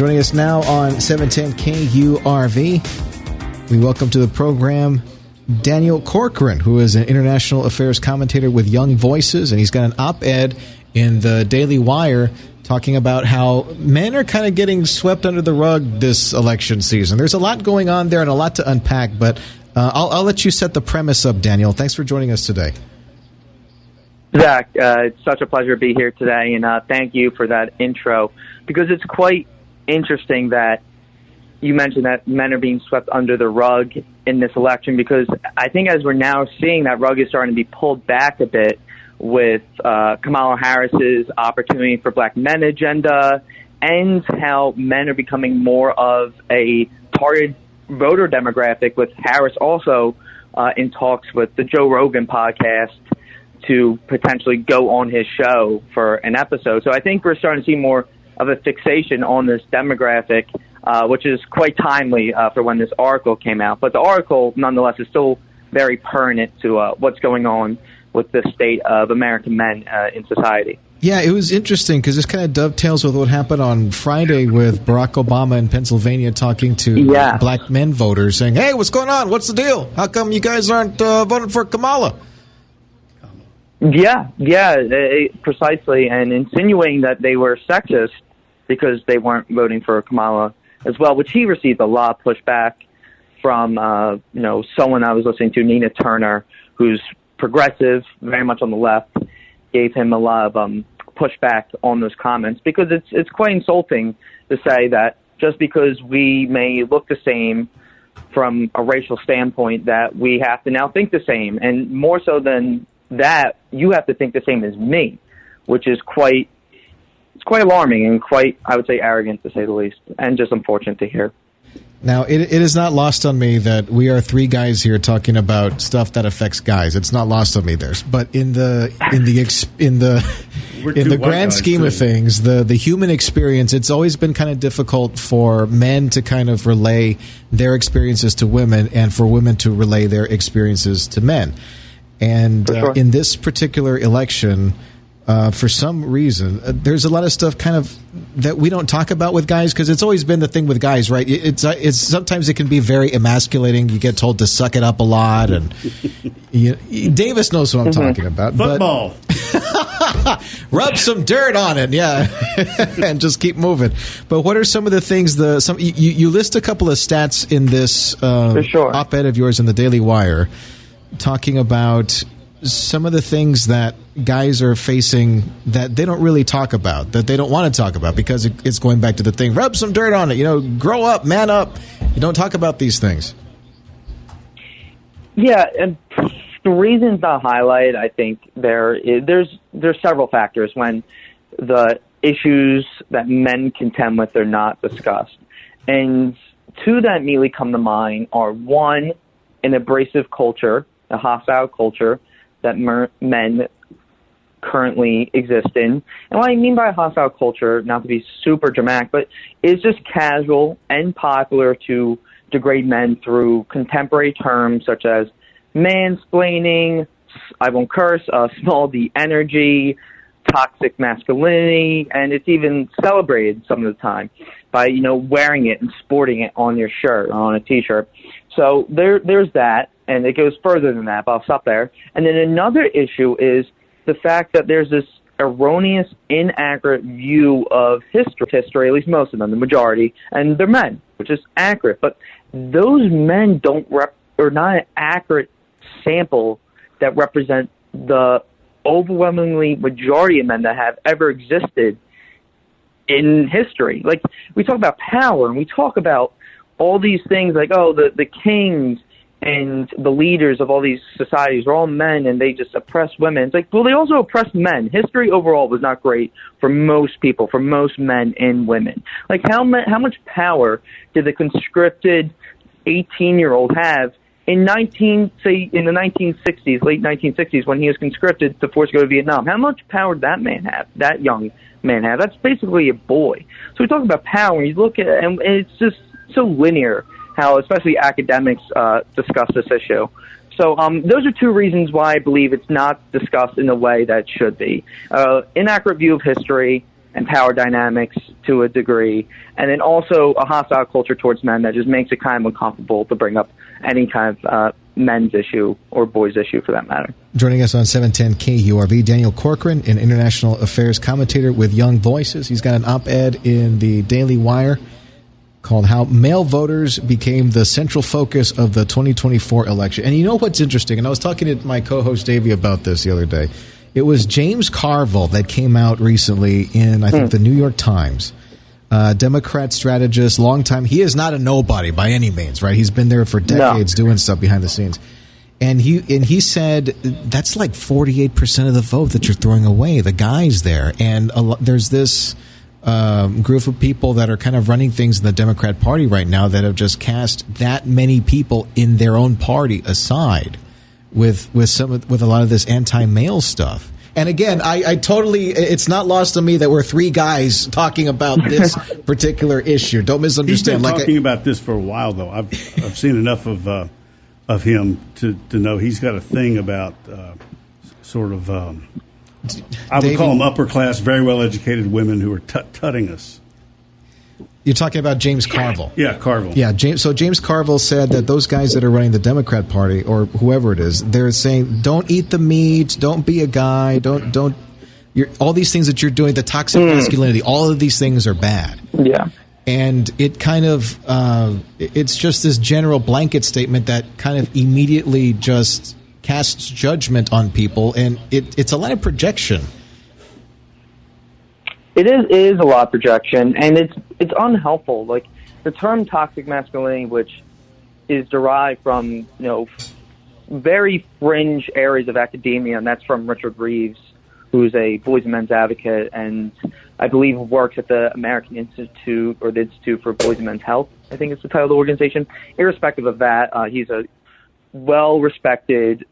Joining us now on 710 KURV, we welcome to the program Daniel Corcoran, who is an international affairs commentator with Young Voices, and he's got an op-ed in the Daily Wire talking about how men are kind of getting swept under the rug this election season. There's a lot going on there and a lot to unpack, but I'll let you set the premise up, Daniel. Thanks for joining us today. Zach, it's such a pleasure to be here today, and thank you for that intro, because it's quite interesting that you mentioned that men are being swept under the rug in this election, because I think as we're now seeing that rug is starting to be pulled back a bit with Kamala Harris's opportunity for black men agenda, and how men are becoming more of a target voter demographic, with Harris also in talks with the Joe Rogan podcast to potentially go on his show for an episode. So I think we're starting to see more of a fixation on this demographic, which is quite timely for when this article came out. But the article, nonetheless, is still very pertinent to what's going on with the state of American men in society. Yeah, it was interesting because this kind of dovetails with what happened on Friday with Barack Obama in Pennsylvania talking to black men voters, saying, hey, what's going on? What's the deal? How come you guys aren't voting for Kamala? Yeah, precisely, and insinuating that they were sexist because they weren't voting for Kamala as well, which he received a lot of pushback from, someone I was listening to, Nina Turner, who's progressive, very much on the left, gave him a lot of pushback on those comments, because it's quite insulting to say that just because we may look the same from a racial standpoint that we have to now think the same, and more so than that, you have to think the same as me, which is quite alarming and quite, I would say, arrogant to say the least, and just unfortunate to hear. Now, it is not lost on me that we are three guys here talking about stuff that affects guys. It's not lost on me there. But in the grand scheme of things, the human experience, it's always been kind of difficult for men to kind of relay their experiences to women, and for women to relay their experiences to men. And in this particular election, for some reason, there's a lot of stuff kind of that we don't talk about with guys, because it's always been the thing with guys, right? It's sometimes it can be very emasculating. You get told to suck it up a lot, and Davis knows what I'm talking about. Football. But rub some dirt on it, yeah, and just keep moving. But what are some of the things? You list a couple of stats in this op-ed of yours in the Daily Wire, talking about some of the things that guys are facing that they don't really talk about, that they don't want to talk about, because it's going back to the thing, rub some dirt on it, grow up, man up. You don't talk about these things. Yeah, and the reasons to highlight, I think there's several factors when the issues that men contend with are not discussed. And two that immediately come to mind are, one, an abrasive culture, a hostile culture that men currently exist in. And what I mean by a hostile culture, not to be super dramatic, but it's just casual and popular to degrade men through contemporary terms such as mansplaining, I won't curse, small d energy, toxic masculinity, and it's even celebrated some of the time by, wearing it and sporting it on your shirt or on a t-shirt. So there's that, and it goes further than that, but I'll stop there. And then another issue is the fact that there's this erroneous, inaccurate view of history, at least most of them, the majority, and they're men, which is accurate. But those men are not an accurate sample that represent the overwhelmingly majority of men that have ever existed in history. Like, we talk about power, and we talk about all these things like, the kings and the leaders of all these societies are all men and they just oppress women. It's like, well, they also oppress men. History overall was not great for most people, for most men and women. Like, how much power did the conscripted 18-year-old have in the 1960s, late 1960s, when he was conscripted to force to go to Vietnam? How much power did that young man have? That's basically a boy. So we talk about power, and you look at it, and it's just so linear how especially academics discuss this issue. So those are two reasons why I believe it's not discussed in the way that it should be. Inaccurate view of history and power dynamics to a degree, and then also a hostile culture towards men that just makes it kind of uncomfortable to bring up any kind of men's issue or boys' issue for that matter. Joining us on 710 KURV, Daniel Corcoran, an international affairs commentator with Young Voices. He's got an op-ed in the Daily Wire called How Male Voters Became the Central Focus of the 2024 Election. And you know what's interesting? And I was talking to my co-host Davey about this the other day. It was James Carville that came out recently in, I think, the New York Times. Democrat strategist, long time. He is not a nobody by any means, right? He's been there for decades doing stuff behind the scenes. And he said that's like 48% of the vote that you're throwing away, the guys there. And there's this group of people that are kind of running things in the Democrat Party right now that have just cast that many people in their own party aside with a lot of this anti-male stuff. And again, I totally, it's not lost on me that we're three guys talking about this particular issue. Don't misunderstand. He's been talking about this for a while, though. I've seen enough of him to know he's got a thing about sort of, I would call them upper class, very well educated women who are tutting us. You're talking about James Carville. Yeah, Carville. Yeah, James Carville said that those guys that are running the Democrat Party, or whoever it is, they're saying, don't eat the meat, don't be a guy, don't all these things that you're doing, the toxic masculinity, all of these things are bad. Yeah. And it kind of, it's just this general blanket statement that kind of immediately just casts judgment on people, and it's a lot of projection. It is a lot of projection, and it's unhelpful. Like the term toxic masculinity, which is derived from very fringe areas of academia, and that's from Richard Reeves, who's a boys and men's advocate, and I believe works at the American Institute or the Institute for Boys and Men's Health. I think it's the title of the organization. Irrespective of that, he's a well-respected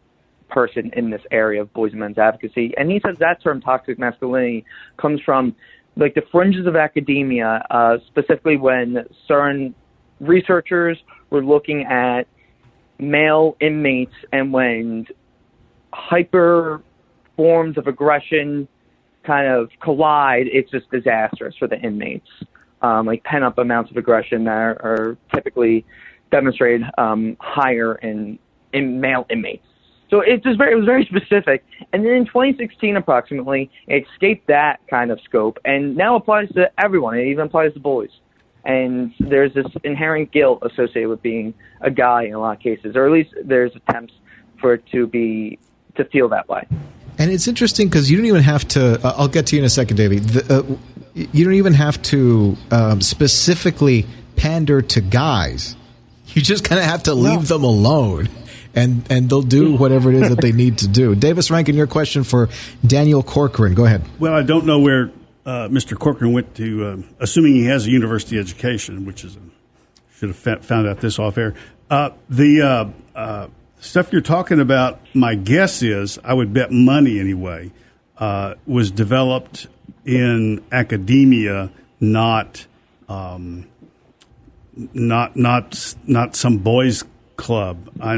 person in this area of boys and men's advocacy, and he says that term toxic masculinity comes from like the fringes of academia, specifically when certain researchers were looking at male inmates, and when hyper forms of aggression kind of collide, it's just disastrous for the inmates. Like pent-up amounts of aggression that are typically demonstrated higher in male inmates. So it was very specific. And then in 2016, approximately, it escaped that kind of scope and now applies to everyone. It even applies to boys. And there's this inherent guilt associated with being a guy in a lot of cases, or at least there's attempts for it to feel that way. And it's interesting because you don't even have to, I'll get to you in a second, Davey. You don't even have to specifically pander to guys. You just kind of have to leave them alone. And they'll do whatever it is that they need to do. Davis Rankin, your question for Daniel Corcoran. Go ahead. Well, I don't know where Mr. Corcoran went to, assuming he has a university education, which is should have found out this off air. The stuff you're talking about, my guess is, I would bet money anyway, was developed in academia, not some boys' club. I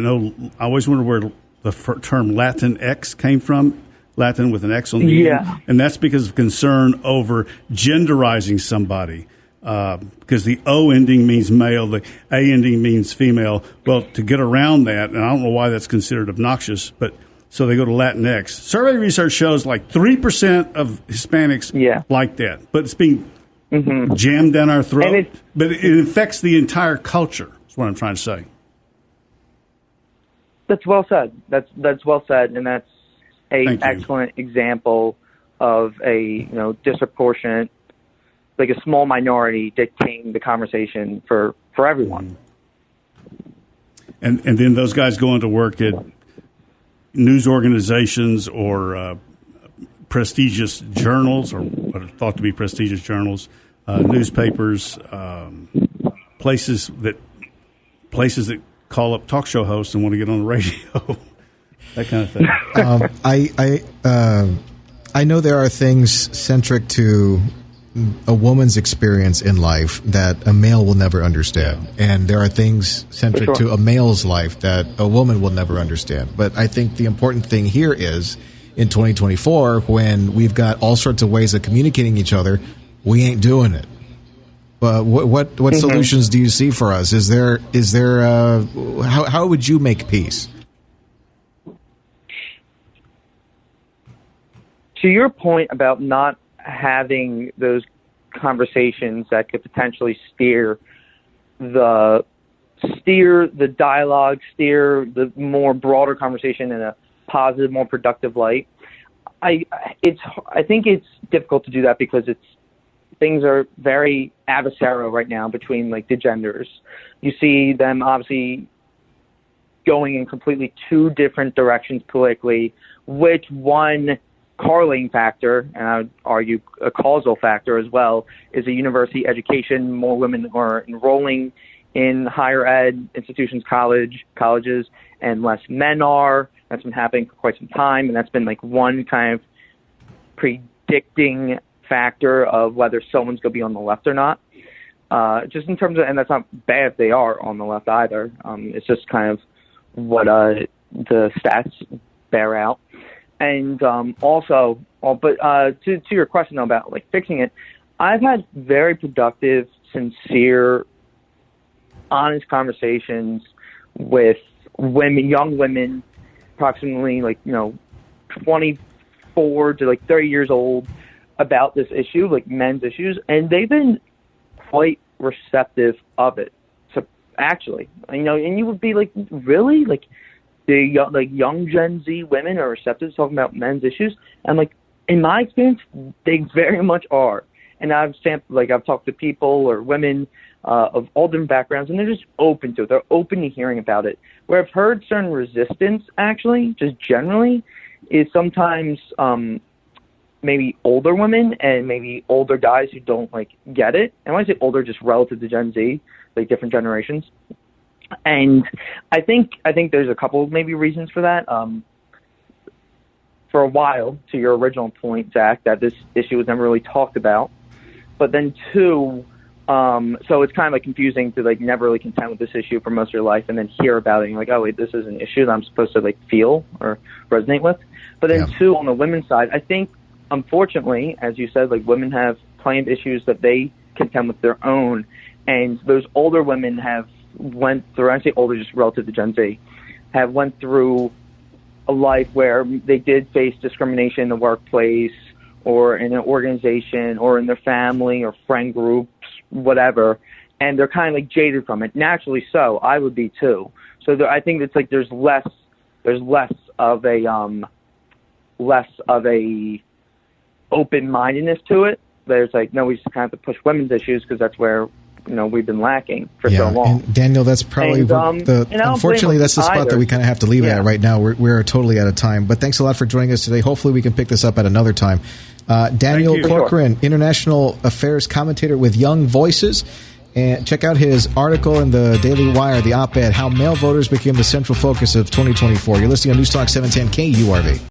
always wonder where the term Latinx came from. Latin with an X on the end. And that's because of concern over genderizing somebody. Because the O ending means male, the A ending means female. Well, to get around that, and I don't know why that's considered obnoxious, but so they go to Latinx. Survey research shows like 3% of Hispanics like that. But it's being jammed down our throat. But it affects the entire culture, is what I'm trying to say. That's well said. That's well said, and that's an excellent example of a disproportionate, like a small minority dictating the conversation for everyone. And then those guys go into work at news organizations or prestigious journals, or what are thought to be prestigious journals, newspapers, places that call up talk show hosts and want to get on the radio, that kind of thing. I know there are things centric to a woman's experience in life that a male will never understand, and there are things centric to a male's life that a woman will never understand. But I think the important thing here is in 2024 when we've got all sorts of ways of communicating each other. We ain't doing it. What solutions do you see for us? Is there how would you make peace? To your point about not having those conversations that could potentially steer the dialogue, steer the more broader conversation in a positive, more productive light, I think it's difficult to do that because things are very adversarial right now between like the genders. You see them obviously going in completely two different directions politically, which one correlating factor, and I would argue a causal factor as well, is a university education. More women are enrolling in higher ed institutions, colleges, and less men are. That's been happening for quite some time, and that's been like one kind of predicting factor of whether someone's going to be on the left or not. Just in terms of, and that's not bad if they are on the left either. It's just kind of what the stats bear out. And to your question about like fixing it, I've had very productive, sincere, honest conversations with young women, approximately 24 to 30 years old, about this issue, like men's issues, and they've been quite receptive of it. So actually, and you would be like, really, like. The young Gen Z women are receptive to talking about men's issues, and like in my experience, they very much are. And I've talked to people or women of all different backgrounds, and they're just open to it. They're open to hearing about it. Where I've heard certain resistance, actually, just generally, is sometimes maybe older women and maybe older guys who don't get it. And when I say older, just relative to Gen Z, like different generations. And I think there's a couple maybe reasons for that. For a while, to your original point, Zach, that this issue was never really talked about. But then two, so it's kind of confusing to never really contend with this issue for most of your life and then hear about it and you're like, oh wait, this is an issue that I'm supposed to feel or resonate with. But then two, on the women's side, I think unfortunately, as you said, women have plenty of issues that they contend with their own, and those older women have went through, I say older just relative to Gen Z, have went through a life where they did face discrimination in the workplace or in an organization or in their family or friend groups, whatever, and they're kind of jaded from it. Naturally so, I would be too. So I think it's there's less of a open-mindedness to it. There's no, we just kind of have to push women's issues because that's where we've been lacking for so long. And Daniel, that's probably unfortunately that's the spot that we kind of have to leave it at right now. We're totally out of time, but thanks a lot for joining us today. Hopefully we can pick this up at another time. Daniel Corcoran, international affairs commentator with Young Voices, and check out his article in the Daily Wire, the op-ed, How Male Voters Became the Central Focus of 2024. You're listening on News Talk 710 KURV.